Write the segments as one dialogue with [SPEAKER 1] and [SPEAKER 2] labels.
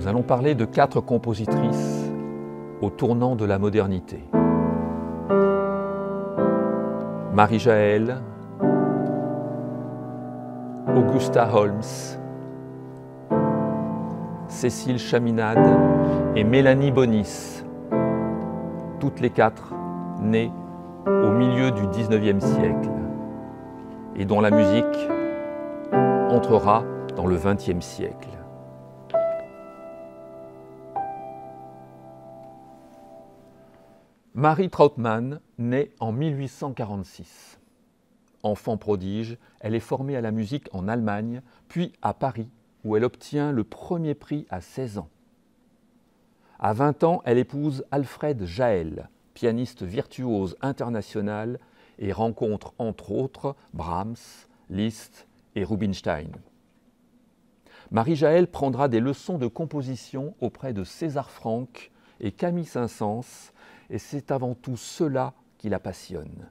[SPEAKER 1] Nous allons parler de 4 compositrices au tournant de la modernité. Marie Jaël, Augusta Holmes, Cécile Chaminade et Mélanie Bonis, toutes les 4 nées au milieu du XIXe siècle et dont la musique entrera dans le XXe siècle. Marie Trautmann naît en 1846. Enfant prodige, elle est formée à la musique en Allemagne, puis à Paris, où elle obtient le premier prix à 16 ans. À 20 ans, elle épouse Alfred Jaël, pianiste virtuose international, et rencontre entre autres Brahms, Liszt et Rubinstein. Marie Jaël prendra des leçons de composition auprès de César Franck et Camille Saint-Saëns, et c'est avant tout cela qui la passionne.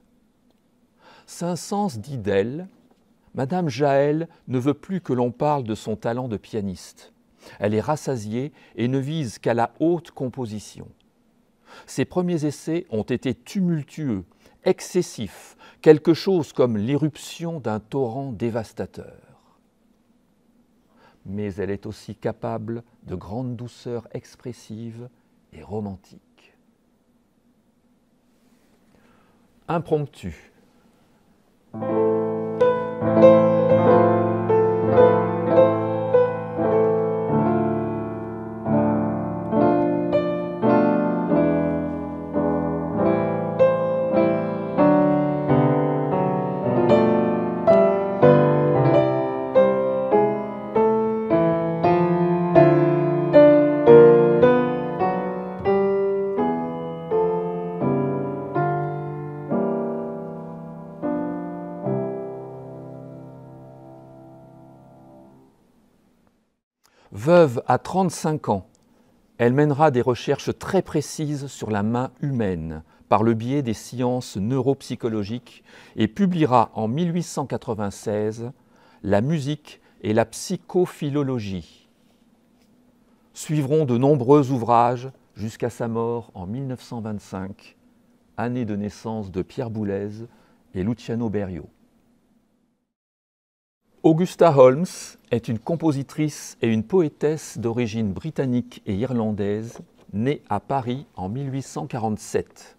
[SPEAKER 1] Saint-Saëns dit d'elle « Madame Jaël ne veut plus que l'on parle de son talent de pianiste. Elle est rassasiée et ne vise qu'à la haute composition. Ses premiers essais ont été tumultueux, excessifs, quelque chose comme l'éruption d'un torrent dévastateur. Mais elle est aussi capable de grandes douceurs expressives et romantiques. Impromptu. Veuve à 35 ans, elle mènera des recherches très précises sur la main humaine par le biais des sciences neuropsychologiques et publiera en 1896 La musique et la psychophilologie. Suivront de nombreux ouvrages jusqu'à sa mort en 1925, année de naissance de Pierre Boulez et Luciano Berio. Augusta Holmes est une compositrice et une poétesse d'origine britannique et irlandaise, née à Paris en 1847.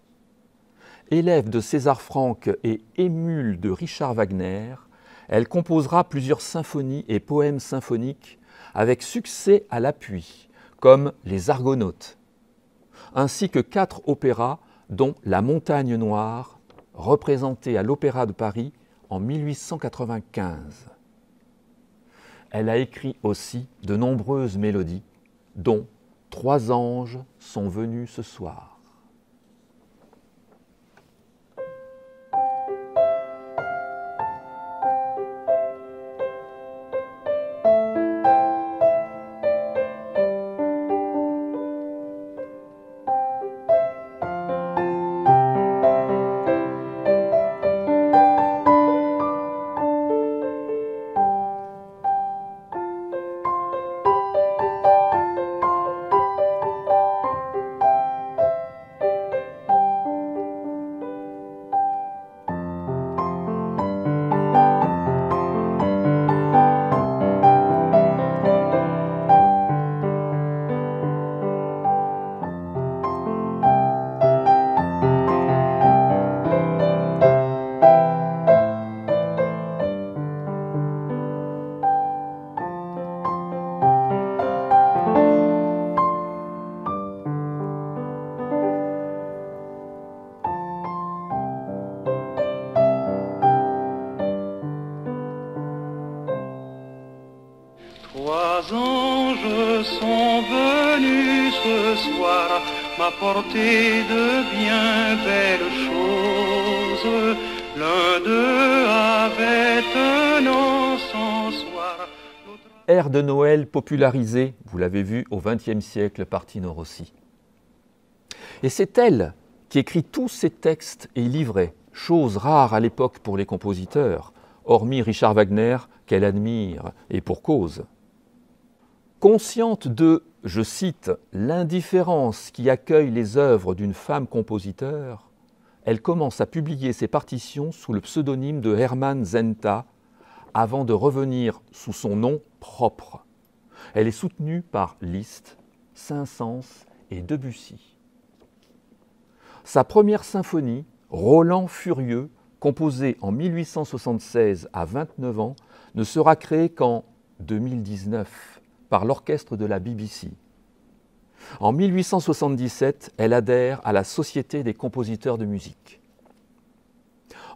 [SPEAKER 1] Élève de César Franck et émule de Richard Wagner, elle composera plusieurs symphonies et poèmes symphoniques avec succès à l'appui, comme Les Argonautes, ainsi que 4 opéras, dont La Montagne Noire, représentée à l'Opéra de Paris en 1895. Elle a écrit aussi de nombreuses mélodies, dont « 3 anges sont venus ce soir ».
[SPEAKER 2] Trois anges sont venus ce soir m'apporter de bien belles choses. L'un d'eux avait un encensoir.
[SPEAKER 1] Air de Noël popularisé, vous l'avez vu, au XXe siècle par Tino Rossi. Et c'est elle qui écrit tous ces textes et livrets, chose rare à l'époque pour les compositeurs, hormis Richard Wagner, qu'elle admire, et pour cause. Consciente de, je cite, l'indifférence qui accueille les œuvres d'une femme compositeur, elle commence à publier ses partitions sous le pseudonyme de Hermann Zenta avant de revenir sous son nom propre. Elle est soutenue par Liszt, Saint-Saëns et Debussy. Sa première symphonie, Roland Furieux, composée en 1876 à 29 ans, ne sera créée qu'en 2019 par l'orchestre de la BBC. En 1877, elle adhère à la Société des compositeurs de musique.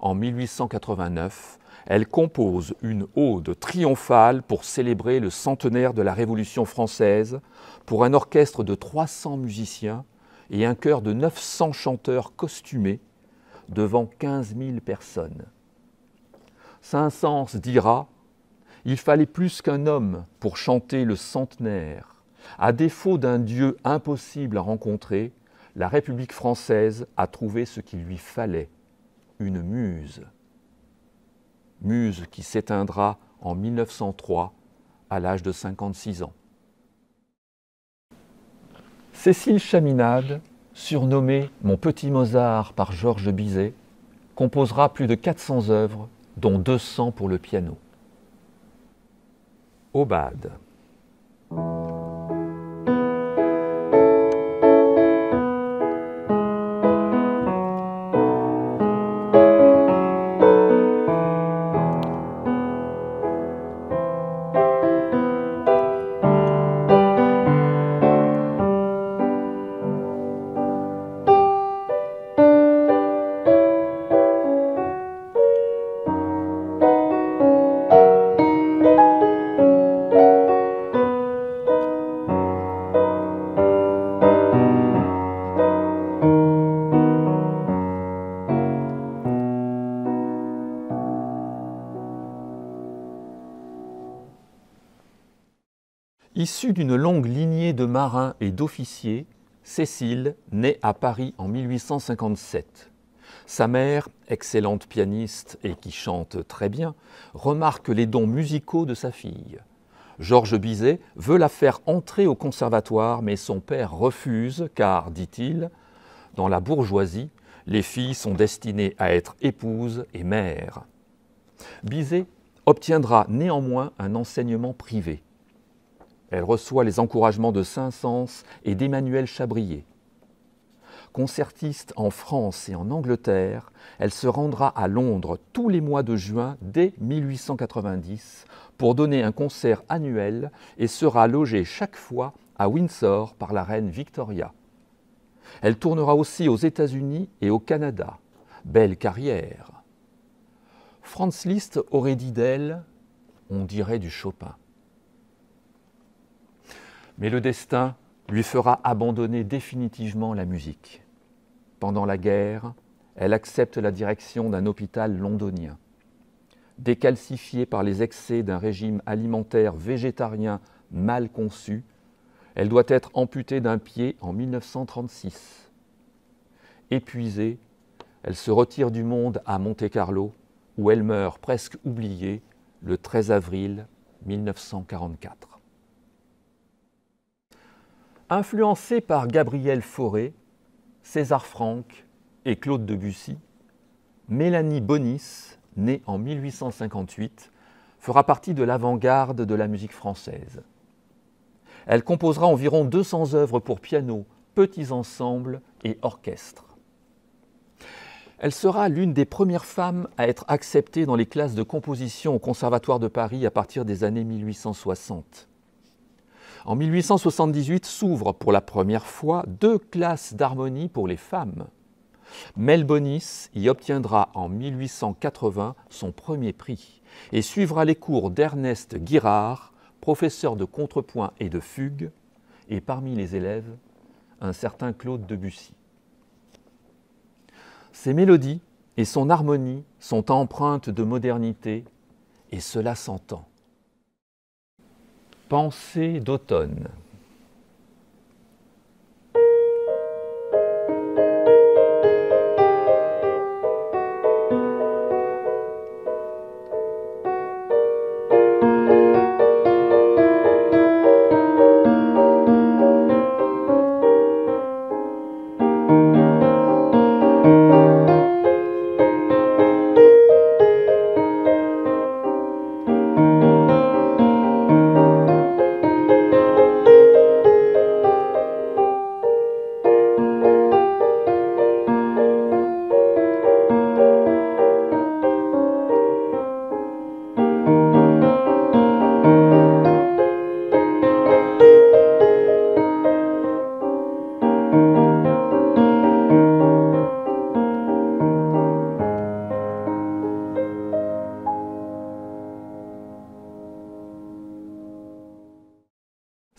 [SPEAKER 1] En 1889, elle compose une ode triomphale pour célébrer le centenaire de la Révolution française pour un orchestre de 300 musiciens et un chœur de 900 chanteurs costumés devant 15 000 personnes. Saint-Saëns dira « Il fallait plus qu'un homme pour chanter le centenaire. À défaut d'un Dieu impossible à rencontrer, la République française a trouvé ce qu'il lui fallait, une muse. Muse qui s'éteindra en 1903 à l'âge de 56 ans. » Cécile Chaminade, surnommée « Mon petit Mozart » par Georges Bizet, composera plus de 400 œuvres, dont 200 pour le piano. Aubade. Issue d'une longue lignée de marins et d'officiers, Cécile naît à Paris en 1857. Sa mère, excellente pianiste et qui chante très bien, remarque les dons musicaux de sa fille. Georges Bizet veut la faire entrer au conservatoire, mais son père refuse car, dit-il, dans la bourgeoisie, les filles sont destinées à être épouses et mères. Bizet obtiendra néanmoins un enseignement privé. Elle reçoit les encouragements de Saint-Saëns et d'Emmanuel Chabrier. Concertiste en France et en Angleterre, elle se rendra à Londres tous les mois de juin dès 1890 pour donner un concert annuel et sera logée chaque fois à Windsor par la reine Victoria. Elle tournera aussi aux États-Unis et au Canada. Belle carrière. Franz Liszt aurait dit d'elle « on dirait du Chopin ». Mais le destin lui fera abandonner définitivement la musique. Pendant la guerre, elle accepte la direction d'un hôpital londonien. Décalcifiée par les excès d'un régime alimentaire végétarien mal conçu, elle doit être amputée d'un pied en 1936. Épuisée, elle se retire du monde à Monte-Carlo, où elle meurt presque oubliée le 13 avril 1944. Influencée par Gabriel Fauré, César Franck et Claude Debussy, Mélanie Bonis, née en 1858, fera partie de l'avant-garde de la musique française. Elle composera environ 200 œuvres pour piano, petits ensembles et orchestres. Elle sera l'une des premières femmes à être acceptée dans les classes de composition au Conservatoire de Paris à partir des années 1860. En 1878 s'ouvrent pour la première fois 2 classes d'harmonie pour les femmes. Mel Bonis y obtiendra en 1880 son premier prix et suivra les cours d'Ernest Guirard, professeur de contrepoint et de fugue, et parmi les élèves, un certain Claude Debussy. Ses mélodies et son harmonie sont empreintes de modernité et cela s'entend. Pensée d'automne.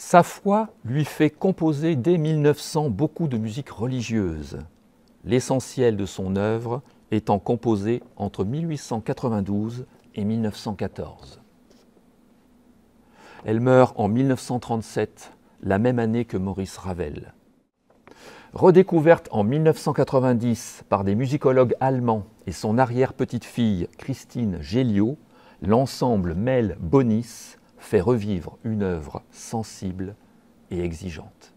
[SPEAKER 1] Sa foi lui fait composer dès 1900 beaucoup de musique religieuse, l'essentiel de son œuvre étant composé entre 1892 et 1914. Elle meurt en 1937, la même année que Maurice Ravel. Redécouverte en 1990 par des musicologues allemands et son arrière-petite-fille Christine Géliot, l'ensemble Mel Bonis fait revivre une œuvre sensible et exigeante.